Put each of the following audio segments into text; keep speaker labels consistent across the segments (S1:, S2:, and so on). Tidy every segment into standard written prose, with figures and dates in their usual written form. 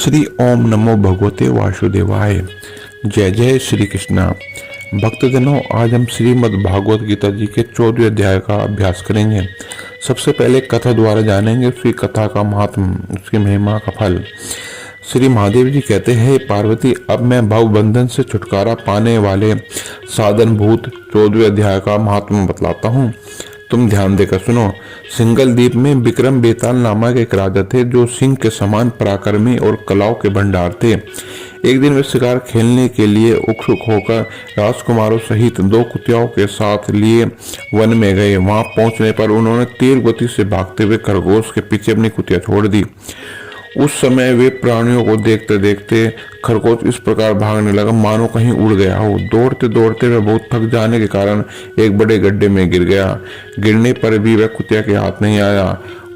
S1: श्री ओम नमो भगवते वासुदेवाय। जय जय श्री कृष्णा। भक्तजनों, आज हम श्रीमद् भागवत गीता जी के 14वें अध्याय का अभ्यास करेंगे। सबसे पहले कथा द्वारा जानेंगे उसकी कथा का महात्म, उसकी महिमा का फल। श्री महादेव जी कहते हैं, पार्वती, अब मैं भव बंधन से छुटकारा पाने वाले साधन भूत 14वें अध्याय का महात्मा बतलाता हूँ। तुम ध्यान देकर सुनो। सिंगल द्वीप में विक्रम बेताल नामक एक राजा थे जो सिंह के समान पराक्रमी और कलाओं के भंडार थे। एक दिन वे शिकार खेलने के लिए उत्सुक होकर राजकुमारों सहित 2 कुतियाओं के साथ लिए वन में गए। वहां पहुंचने पर उन्होंने तीव्र गति से भागते हुए खरगोश के पीछे अपनी कुतिया छोड़ दी। उस समय वे प्राणियों को देखते देखते खरगोश इस प्रकार भागने लगा मानो कहीं उड़ गया हो। दौड़ते दौड़ते वह बहुत थक जाने के कारण एक बड़े गड्ढे में गिर गया। गिरने पर भी वह कुतिया के हाथ नहीं आया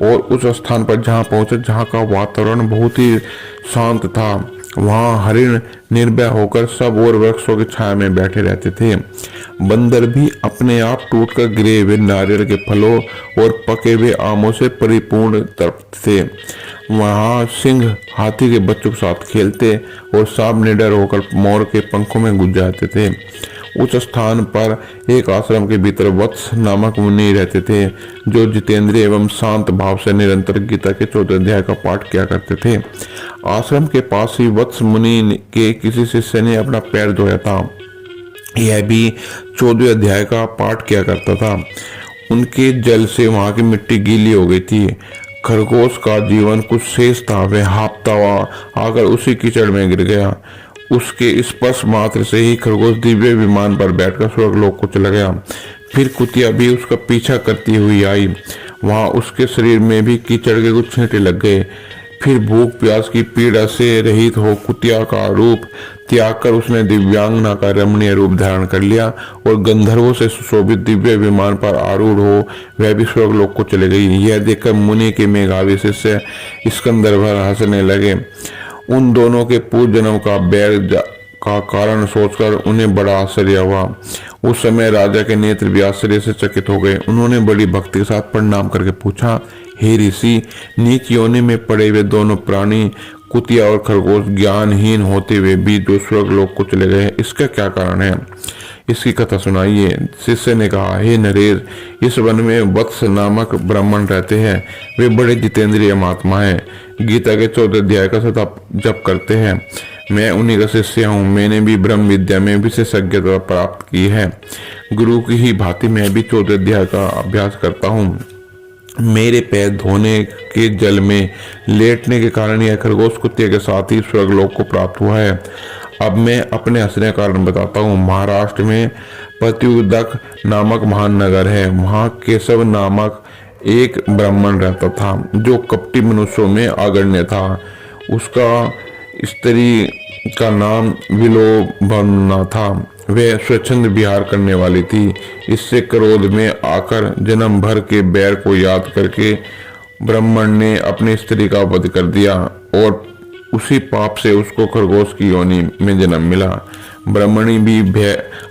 S1: और उस स्थान पर जहां पहुंचा, जहां का वातावरण बहुत ही शांत था, वहां हरिण निर्भय होकर सब और वृक्षों की छाया में बैठे रहते थे। बंदर भी अपने आप टूटकर गिरे हुए नारियल के फलों और पके हुए आमों से परिपूर्ण तृप्त थे। वहां सिंह हाथी के बच्चों के साथ खेलते और सांप निडर होकर मोर के पंखों में घुस जाते थे। उस स्थान पर एक आश्रम के भीतर वत्स नामक मुनि रहते थे जो जितेंद्रिय एवं शांत भाव से निरंतर गीता के 14 अध्याय का पाठ किया करते थे। आश्रम के पास ही वत्स मुनि के किसी शिष्य ने अपना पैर धोया था। यह भी 14 अध्याय का पाठ किया करता था। उनके जल से वहां की मिट्टी गीली हो गई थी। खरगोश का जीवन कुछ शेष था। वह हाँफता हुआ आकर उसी कीचड़ में गिर गया। उसके स्पर्श मात्र से ही खरगोश दिव्य विमान पर बैठकर स्वर्गलोक को चला गया। फिर कुतिया भी उसका पीछा करती हुई आई। वहां उसके शरीर में भी कीचड़ के कुछ छींटे लग गए। फिर भूख प्यास की पीड़ा से रहित हो कुतिया का रूप त्याग कर उसने दिव्यांगना का रमणीय रूप धारण कर लिया और गंधर्वों से सुशोभित दिव्य विमान पर आरूढ़ हो वह भी स्वर्गलोक को चले गई। यह देखकर मुनि के मेघावी शिष्य स्कंदर भर हंसने लगे। उन दोनों के पूर्व जन्म का बैर का कारण सोचकर उन्हें बड़ा आश्चर्य हुआ। उस समय राजा के नेत्र भी आश्चर्य से चकित हो गए। उन्होंने बड़ी भक्ति के साथ प्रणाम करके पूछा, हे ऋषि, नीच योनि में पड़े हुए दोनों प्राणी कुतिया और खरगोश ज्ञानहीन होते हुए भी जो स्वर्गलोक को चले गए, इसका क्या कारण है? इसकी कथा सुनाइए। शिष्य ने कहा, हे नरेश, इस वन में वत्स नामक ब्राह्मण रहते हैं। वे बड़े जितेंद्रिय महात्मा हैं, गीता के 14 अध्याय का सदा जप करते हैं। मैं उन्हीं का शिष्य हूँ। मैंने भी ब्रह्म विद्या में विशेषज्ञता प्राप्त की है। गुरु की ही भांति मैं भी 14 अध्याय का अभ्यास करता हूँ। मेरे पैर धोने के जल में लेटने के कारण यह खरगोश कुत्ते के साथ ही स्वर्गलोक को प्राप्त हुआ है। अब मैं अपने हंसने का कारण बताता हूँ। महाराष्ट्र में पत्युदक नामक महान नगर है। वहाँ केशव नामक एक ब्राह्मण रहता था जो कपटी मनुष्यों में अग्रण्य था। उसका स्त्री का नाम विलोभना था। वह स्वच्छंद विहार करने वाली थी। इससे क्रोध में आकर जन्म भर के बैर को याद करके ब्राह्मण ने अपनी स्त्री का वध कर दिया और उसी पाप से उसको खरगोश की योनि में जन्म मिला। ब्राह्मणी भी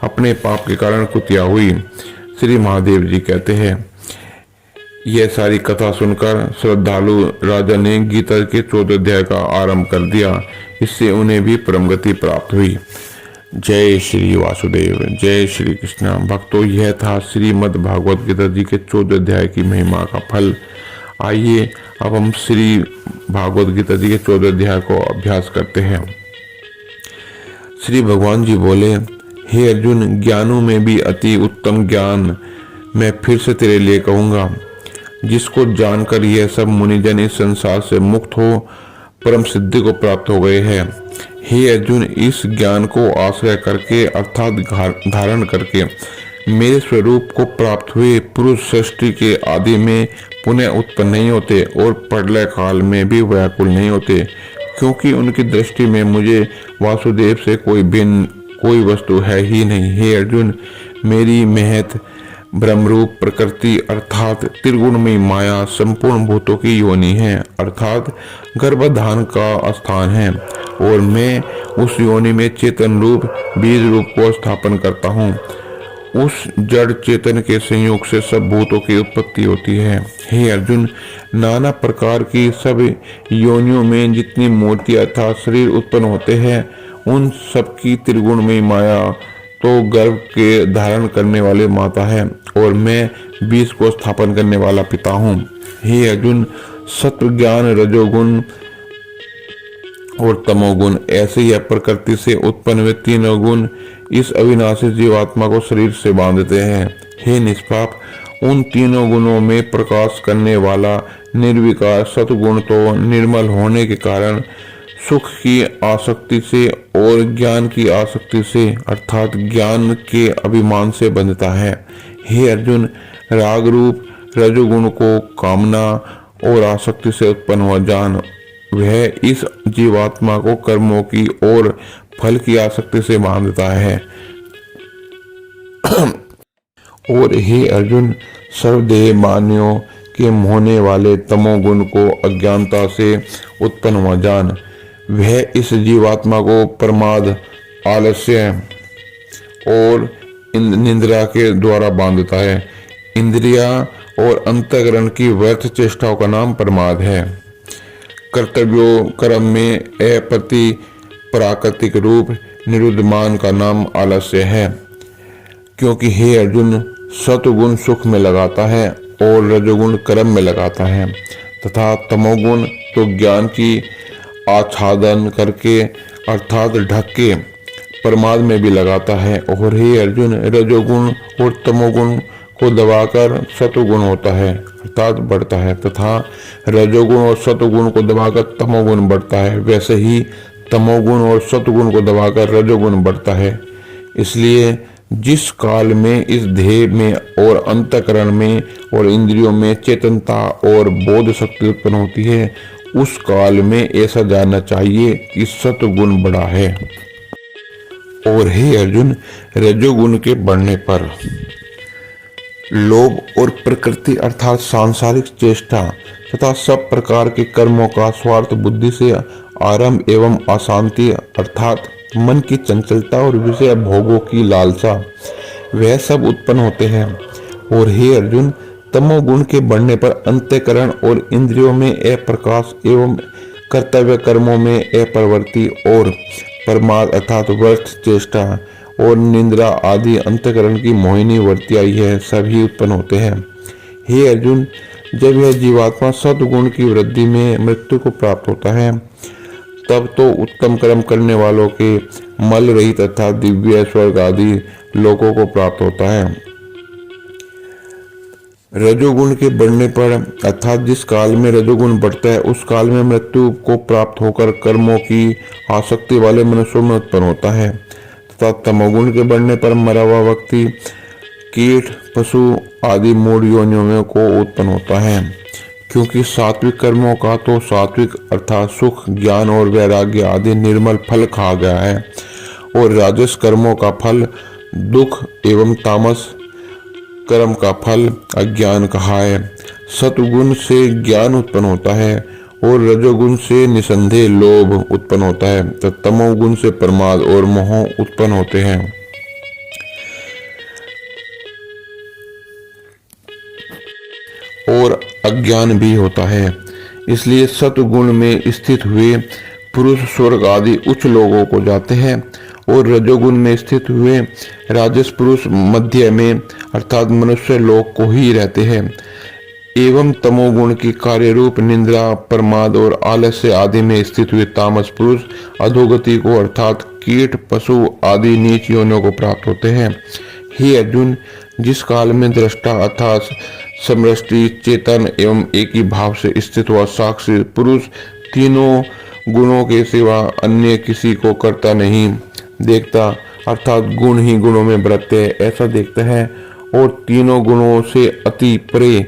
S1: अपने पाप के कारण कुतिया हुई। श्री महादेव जी कहते हैं, यह सारी कथा सुनकर श्रद्धालु राजा ने गीता के 14 अध्याय का आरंभ कर दिया। इससे उन्हें भी परम गति प्राप्त हुई। जय श्री वासुदेव, जय श्री कृष्ण। भक्तों, यह था श्रीमद् भागवत गीता जी के 14 अध्याय की महिमा का फल। आइए अब हम श्री भागवत गीता जी के 14 अध्याय को अभ्यास करते हैं। श्री भगवान जी बोले, हे अर्जुन, ज्ञानों में भी अति उत्तम ज्ञान मैं फिर से तेरे लिए कहूँगा, जिसको जानकर यह सब मुनिजन इस संसार से मुक्त हो परम सिद्धि को प्राप्त हो गए हैं। हे अर्जुन, इस ज्ञान को आश्रय करके अर्थात धारण करके मेरे स्वरूप को प्राप्त हुए पुरुष सृष्टि के आदि में पुनः उत्पन्न नहीं होते और प्रलय काल में भी व्याकुल नहीं होते, क्योंकि उनकी दृष्टि में मुझे वासुदेव से कोई भिन्न कोई वस्तु है ही नहीं। हे अर्जुन, मेरी महत ब्रह्मरूप प्रकृति अर्थात त्रिगुणमयी माया संपूर्ण भूतों की योनि है, अर्थात गर्भधान का स्थान है, और मैं उस योनि में चेतन रूप बीज रूप को स्थापन करता हूँ। उस जड़ चेतन के संयोग से सब भूतों की उत्पत्ति होती है। हे अर्जुन, नाना प्रकार की सब योनियों में जितनी मूर्ति अर्थात शरीर उत्पन्न होते हैं, उन सबकी त्रिगुणमयी माया तो गर्भ के धारण करने वाले माता है और मैं बीज को स्थापन करने वाला पिता हूँ। हे अर्जुन, सत्व ज्ञान रजोगुण और तमोगुण ऐसे ही प्रकृति से उत्पन्न हुए तीनों गुण इस अविनाशी जीवात्मा को शरीर से बांधते हैं। हे निष्पाप, उन तीनों गुणों में प्रकाश करने वाला निर्विकार सतगुण तो निर्मल होने के कारण सुख की आसक्ति से और ज्ञान की आसक्ति से अर्थात ज्ञान के अभिमान से बंधता है। हे अर्जुन, राग रूप रजोगुण को कामना और आसक्ति से उत्पन्न हुआ जान, वह इस जीवात्मा को कर्मों की और फल की आसक्ति से बांधता है। और हे अर्जुन, सर्वदेह मान्यों के मोहने वाले तमोगुण को अज्ञानता से उत्पन्न हुआ जान, वह इस जीवात्मा को प्रमाद, आलस्य और निंद्रा के द्वारा बांधता है। इंद्रिया और अंतःकरण की व्यर्थ चेष्टाओं का नाम प्रमाद है। कर्तव्यों कर्म में अप्रति प्राकृतिक रूप निरुद्धमान का नाम आलस्य है। क्योंकि हे अर्जुन, सतगुण सुख में लगाता है और रजोगुण कर्म में लगाता है तथा तमोगुण तो ज्ञान की आच्छादन करके अर्थात ढक के प्रमाद में भी लगाता है। और हे अर्जुन, रजोगुण और तमोगुण को दबाकर सतोगुण होता है अर्थात बढ़ता है तथा रजोगुण और सतोगुण को दबाकर तमोगुण बढ़ता है। वैसे ही तमोगुण और सतगुण को दबाकर रजोगुण बढ़ता है। इसलिए जिस काल में इस देह में और अंतःकरण में और इंद्रियों में चेतनता और बोध शक्ति उत्पन्न होती है, उस काल में ऐसा जानना चाहिए कि सतगुण बड़ा है। और हे अर्जुन, रजोगुण के बढ़ने पर लोभ और प्रकृति अर्थात सांसारिक चेष्टा तथा सब प्रकार के कर्मों का स्वार्थ बुद्धि से आरंभ एवं अशांति अर्थात मन की चंचलता और विषय भोगों की लालसा, वह सब उत्पन्न होते हैं। और हे अर्जुन, तमोगुण के बढ़ने पर अंतःकरण और इंद्रियों में अप्रकाश एवं कर्तव्य कर्मों में अप्रवृत्ति और प्रमाद अर्थात व्यर्थ चेष्टा और निंद्रा आदि अंतःकरण की मोहिनी वृत्तियां यह सभी उत्पन्न होते हैं। हे अर्जुन, जब यह जीवात्मा सद्गुण की वृद्धि में मृत्यु को प्राप्त होता है, तब तो उत्तम कर्म करने वालों के मल रहित अर्थात दिव्य स्वर्ग आदि लोकों को प्राप्त होता है। रजोगुण के बढ़ने पर अर्थात जिस काल में रजोगुण बढ़ता है, उस काल में मृत्यु को प्राप्त होकर कर्मों की आसक्ति वाले मनुष्यों में उत्पन्न होता है तथा तमोगुण के बढ़ने पर मरा हुआ व्यक्ति कीट पशु आदि मूढ़ योनियों में को उत्पन्न होता है। क्योंकि सात्विक कर्मों का तो सात्विक अर्थात सुख ज्ञान और वैराग्य आदि निर्मल फल कहा गया है और राजस कर्मों का फल दुख एवं तामस कर्म का फल अज्ञान कहा है। सतगुण से ज्ञान उत्पन्न होता है और रजोगुण से निसंदेह लोभ उत्पन्न होता है तो तमोगुण से प्रमाद और मोह उत्पन्न होते हैं। और अज्ञान भी होता है। इसलिए सतगुण में स्थित हुए पुरुष स्वर्ग आदि उच्च लोगों को जाते हैं और रजोगुण में स्थित हुए राजस पुरुष मध्य में अर्थात मनुष्य लोक को ही रहते हैं एवं तमोगुण की कार्य रूप निंद्रा प्रमाद और आलस्य आदि में स्थित हुए तामस पुरुष अधोगति को अर्थात कीट पशु आदि नीच योनियों को प्राप्त होते हैं। हे अर्जुन, जिस काल में दृष्टा अर्थात समष्टि चेतन एवं एक ही भाव से स्थित हुआ साक्षी पुरुष तीनों गुणों के सिवा अन्य किसी को करता नहीं देखता अर्थात गुण ही गुणों में बरतते ऐसा देखता है और तीनों गुणों से अति परे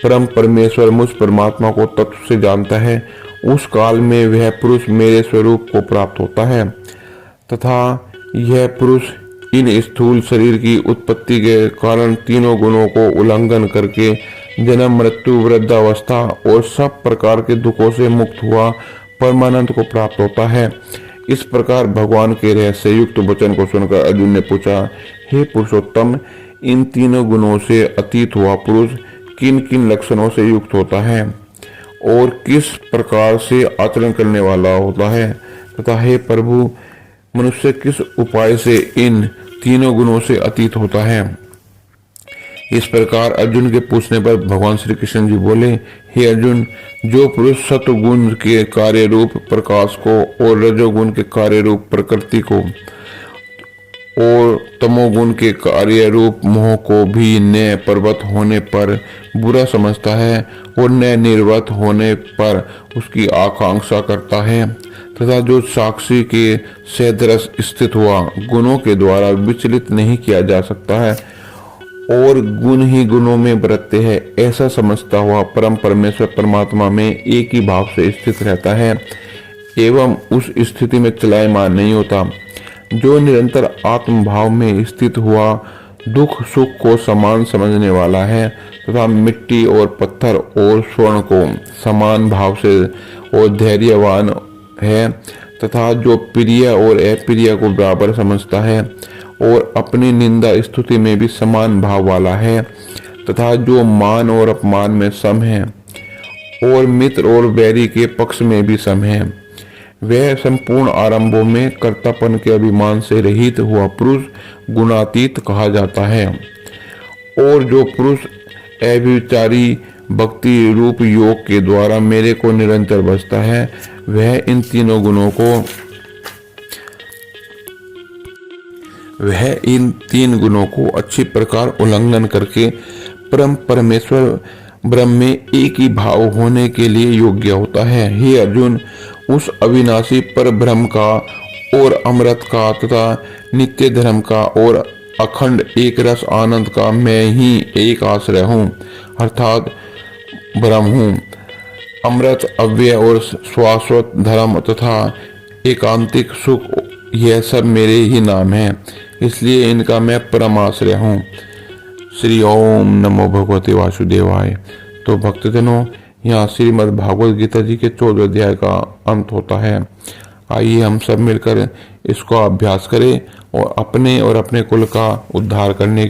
S1: परम परमेश्वर मुझ परमात्मा को तत्व से जानता है, उस काल में वह पुरुष मेरे स्वरूप को प्राप्त होता है तथा यह पुरुष इन स्थूल शरीर की उत्पत्ति के कारण तीनों गुणों को उल्लंघन करके जन्म मृत्यु वृद्धावस्था और सब प्रकार के दुखों से मुक्त हुआ परमानंद को प्राप्त होता है। इस प्रकार भगवान के रहस्य युक्त वचन को सुनकर अर्जुन ने पूछा, हे पुरुषोत्तम, इन तीनों गुणों से अतीत हुआ पुरुष किन किन लक्षणों से युक्त होता है और किस प्रकार से आचरण करने वाला होता है तथा हे प्रभु मनुष्य किस उपाय से इन तीनों गुणों से अतीत होता है। इस प्रकार अर्जुन के पूछने पर भगवान श्री कृष्ण जी बोले, हे अर्जुन, जो पुरुष सत्वगुण के कार्य रूप प्रकाश को और रजोगुण के कार्य रूप प्रकृति को और तमोगुण के कार्य रूप मोह को भी न पर्वत होने पर बुरा समझता है और न निर्वत होने पर उसकी आकांक्षा करता है तथा जो साक्षी के सदृश स्थित हुआ गुणों के द्वारा विचलित नहीं किया जा सकता है और गुण ही गुणों में बरतते हैं, ऐसा समझता हुआ परम परमेश्वर परमात्मा में एक ही भाव से स्थित रहता है एवं उस स्थिति में चलायमान नहीं होता। जो निरंतर आत्म भाव में स्थित हुआ दुख सुख को समान समझने वाला है तथा मिट्टी और पत्थर और स्वर्ण को समान भाव से और धैर्यवान है तथा जो प्रिय और अप्रिय को बराबर समझता है और अपनी निंदा स्तुति में भी समान भाव वाला है तथा जो मान और अपमान में सम है और मित्र और बैरी के पक्ष में भी सम है, वह संपूर्ण आरंभों में कर्तापन के अभिमान से रहित हुआ पुरुष गुणातीत कहा जाता है। और जो पुरुष अव्यभिचारी भक्ति रूप योग के द्वारा मेरे को निरंतर बसता है वह इन तीन गुणों को अच्छी प्रकार उल्लंघन करके परम परमेश्वर ब्रह्म में एक ही भाव होने के लिए योग्य होता है। हे अर्जुन, उस अविनाशी पर ब्रह्म का और अमृत का तथा नित्य धर्म का और अखंड एक रस आनंद का मैं ही एक आश्रय हूँ, अर्थात ब्रह्म हूँ। अमृत अव्यय और शाश्वत धर्म तथा एकांतिक सुख यह सब मेरे ही नाम है, इसलिए इनका मैं परम आश्रय हूँ। श्री ओम नमो भगवते वासुदेवाय। तो भक्तजनों, यहाँ श्रीमद् भागवत गीता जी के 14 अध्याय का अंत होता है। आइए हम सब मिलकर इसको अभ्यास करें और अपने कुल का उद्धार करने